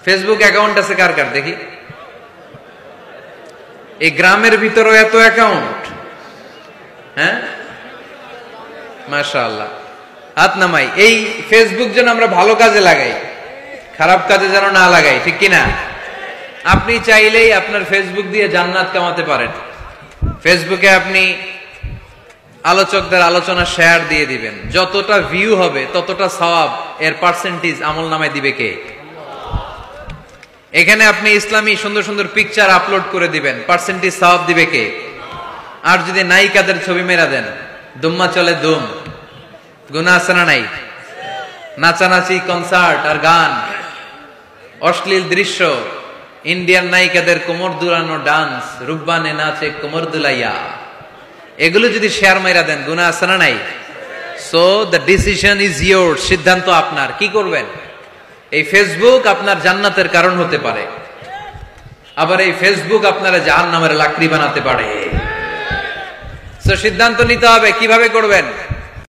Facebook account আছে কার কার দেখি? এই গ্রামের ভিতরেও এত অ্যাকাউন্ট? হ্যাঁ, মাশাআল্লাহ, হাত নামাই। এই ফেসবুক যেন আমরা ভালো কাজে লাগাই, খারাপ কাজে যেন না লাগাই, ঠিক কিনা? আপনি চাইলেই আপনার ফেসবুক দিয়ে জান্নাত কামাতে পারেন। ফেসবুকে আপনি আলোচকদের আলোচনা শেয়ার দিয়ে দিবেন, যতটা ভিউ হবে ততটা সওয়াব এর পার্সেন্টেজ আমল নামায় দিবে কে? এখানে আপনি ইসলামী সুন্দর সুন্দর পিকচার আপলোড করে দিবেন, পার্সেন্টেজ সওয়াব দিবে কে? আর যদি নায়িকাদের ছবি মেরা দেন, দুম্মা চলে দুম, গুনাহ আছে না নাই? নাচানাচি, কনসার্ট আর গান, অশ্লীল দৃশ্য, ইন্ডিয়ান নায়িকাদের কোমর দুলানো ডান্স, রুব্বানে নাচে কোমর দুলাইয়া, এগুলো যদি শেয়ার মাইরা দেন, গুনাহ আছে না নাই? So the decision is your, সিদ্ধান্ত আপনার। কি করবেন? এই ফেসবুক আপনার জান্নাতের কারণ হতে পারে, আবার এই ফেসবুক আপনারা জাহান্নামের লাকড়ি বানাতে পারে। সো সিদ্ধান্ত নিতে হবে, কিভাবে করবেন।